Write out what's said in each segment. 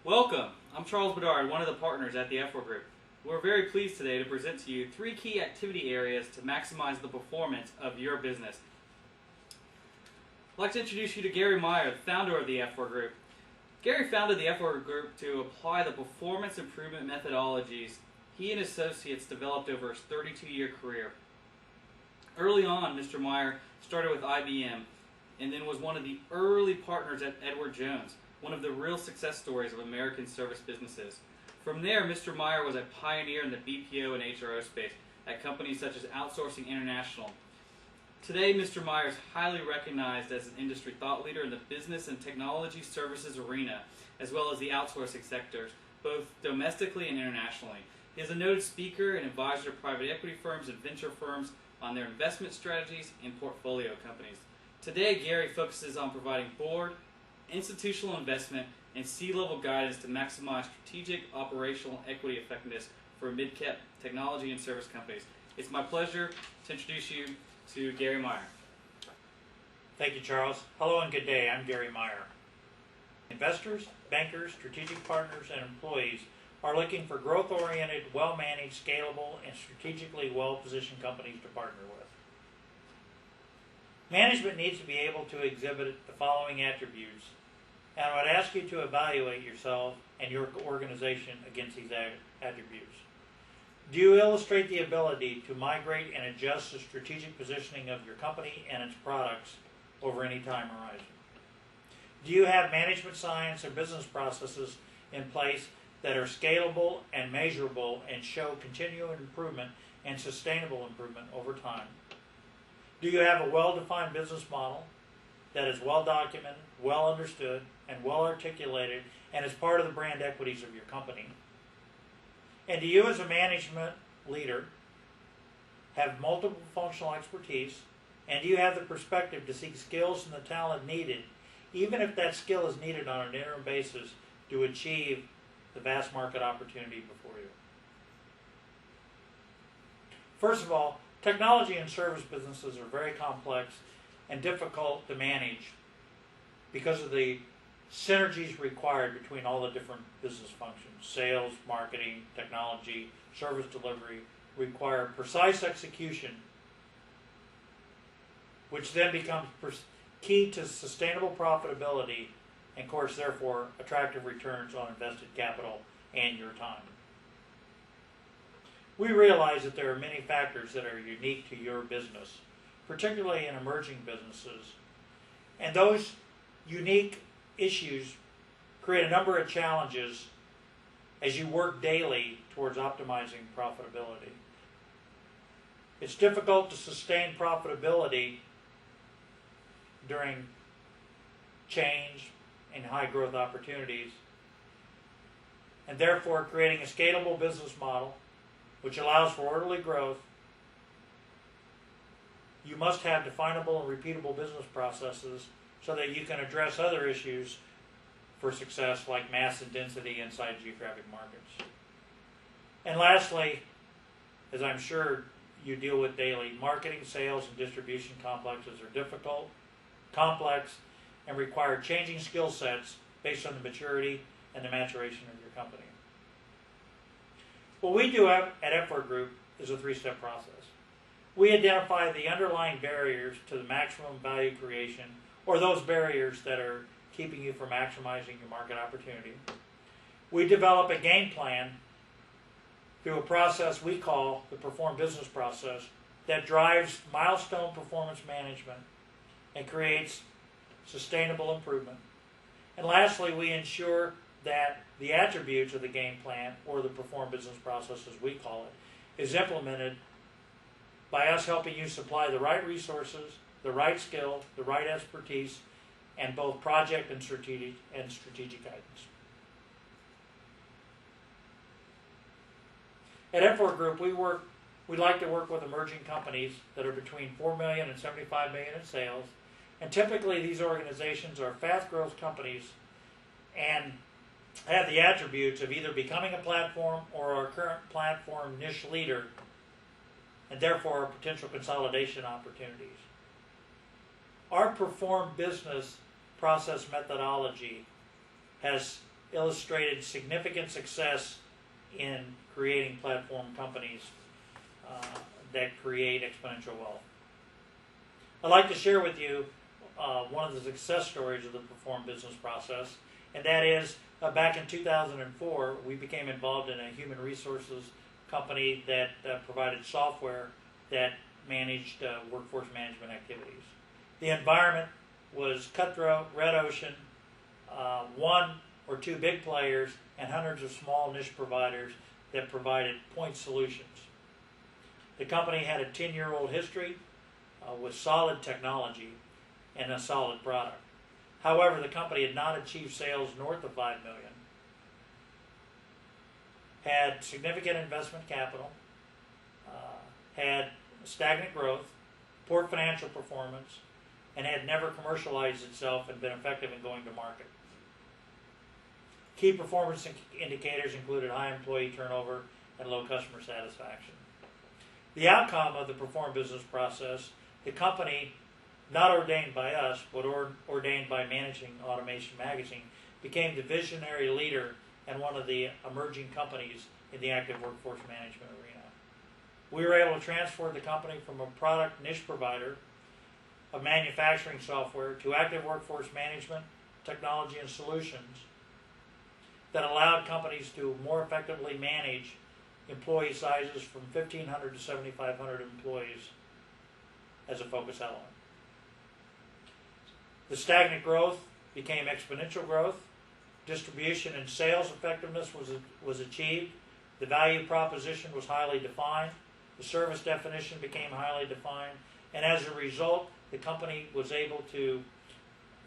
Welcome. I'm Charles Bedard, one of the partners at the ephor Group. We're very pleased today to present to you 3 key activity areas to maximize the performance of your business. I'd like to introduce you to Gary Meyer, the founder of the ephor Group. Gary founded the ephor Group to apply the performance improvement methodologies he and associates developed over his 32-year career. Early on, Mr. Meyer started with IBM and then was one of the early partners at Edward Jones, one of the real success stories of American service businesses. From there, Mr. Meyer was a pioneer in the BPO and HRO space at companies such as Outsourcing International. Today, Mr. Meyer is highly recognized as an industry thought leader in the business and technology services arena, as well as the outsourcing sectors, both domestically and internationally. He is a noted speaker and advisor to private equity firms and venture firms on their investment strategies and portfolio companies. Today, Gary focuses on providing board, institutional investment, and C-level guidance to maximize strategic operational equity effectiveness for mid-cap technology and service companies. It's my pleasure to introduce you to Gary Meyer. Thank you, Charles. Hello and good day. I'm Gary Meyer. Investors, bankers, strategic partners, and employees are looking for growth-oriented, well-managed, scalable, and strategically well-positioned companies to partner with. Management needs to be able to exhibit the following attributes, and I would ask you to evaluate yourself and your organization against these attributes. Do you illustrate the ability to migrate and adjust the strategic positioning of your company and its products over any time horizon? Do you have management science and business processes in place that are scalable and measurable and show continual improvement and sustainable improvement over time? Do you have a well-defined business model that is well documented, well understood, and well articulated, and is part of the brand equities of your company? And do you as a management leader have multiple functional expertise, and do you have the perspective to seek skills and the talent needed, even if that skill is needed on an interim basis to achieve the vast market opportunity before you? First of all, technology and service businesses are very complex and difficult to manage because of the synergies required between all the different business functions. Sales, marketing, technology, service delivery require precise execution, which then becomes key to sustainable profitability and, of course, therefore, attractive returns on invested capital and your time. We realize that there are many factors that are unique to your business, particularly in emerging businesses, and those unique issues create a number of challenges as you work daily towards optimizing profitability. It's difficult to sustain profitability during change and high growth opportunities, and therefore creating a scalable business model which allows for orderly growth. You must have definable and repeatable business processes so that you can address other issues for success like mass and density inside geographic markets. And lastly, as I'm sure you deal with daily, marketing, sales, and distribution complexes are difficult, complex, and require changing skill sets based on the maturity and the maturation of your company. What we do at ephor Group is a 3-step process. We identify the underlying barriers to the maximum value creation, or those barriers that are keeping you from maximizing your market opportunity. We develop a game plan through a process we call the Perform Business process that drives milestone performance management and creates sustainable improvement. And lastly, we ensure that the attributes of the game plan, or the Perform Business process as we call it, is implemented by us helping you supply the right resources, the right skill, the right expertise, and both project and strategic guidance. At ephor Group, we like to work with emerging companies that are between $4 million and $75 million in sales, and typically these organizations are fast growth companies and have the attributes of either becoming a platform or our current platform niche leader, and therefore potential consolidation opportunities. Our Perform Business process methodology has illustrated significant success in creating platform companies that create exponential wealth. I'd like to share with you one of the success stories of the Perform business process, and that is back in 2004, we became involved in a human resources company that provided software that managed workforce management activities. The environment was cutthroat, red ocean, one or two big players, and hundreds of small niche providers that provided point solutions. The company had a 10-year-old history with solid technology and a solid product. However, the company had not achieved sales north of $5 million, had significant investment capital, had stagnant growth, poor financial performance, and had never commercialized itself and been effective in going to market. Key performance indicators included high employee turnover and low customer satisfaction. The outcome of the Perform business process, the company, not ordained by us, but ordained by Managing Automation Magazine, became the visionary leader and one of the emerging companies in the active workforce management arena. We were able to transform the company from a product niche provider of manufacturing software to active workforce management, technology, and solutions that allowed companies to more effectively manage employee sizes from 1,500 to 7,500 employees as a focus element. The stagnant growth became exponential growth. Distribution and sales effectiveness was achieved. The value proposition was highly defined. The service definition became highly defined. And as a result, the company was able to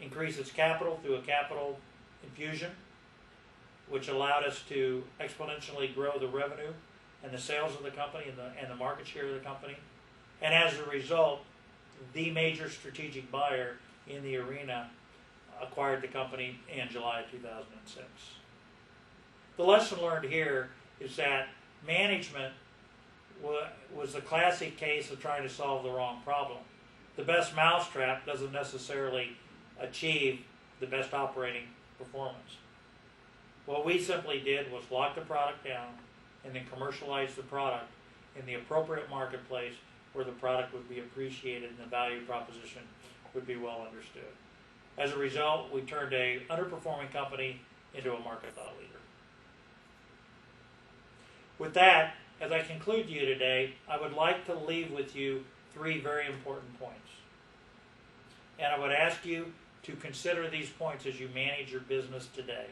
increase its capital through a capital infusion, which allowed us to exponentially grow the revenue and the sales of the company and the market share of the company. And as a result, the major strategic buyer in the arena acquired the company in July of 2006. The lesson learned here is that management was the classic case of trying to solve the wrong problem. The best mousetrap doesn't necessarily achieve the best operating performance. What we simply did was lock the product down and then commercialize the product in the appropriate marketplace where the product would be appreciated and the value proposition would be well understood. As a result, we turned an underperforming company into a market thought leader. With that, as I conclude you today, I would like to leave with you 3 very important points. And I would ask you to consider these points as you manage your business today.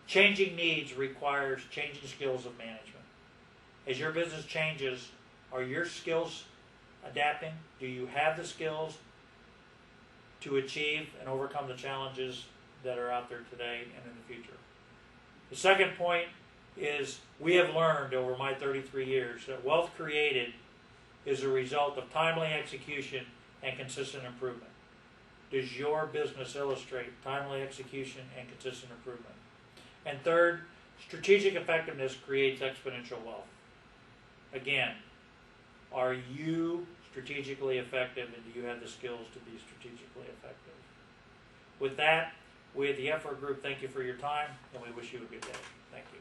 Changing needs requires changing skills of management. As your business changes, are your skills adapting? Do you have the skills to achieve and overcome the challenges that are out there today and in the future? The second point is we have learned over my 33 years that wealth created is a result of timely execution and consistent improvement. Does your business illustrate timely execution and consistent improvement? And third, strategic effectiveness creates exponential wealth. Again, are you strategically effective, and do you have the skills to be strategically effective? With that, we at the ephor Group thank you for your time, and we wish you a good day. Thank you.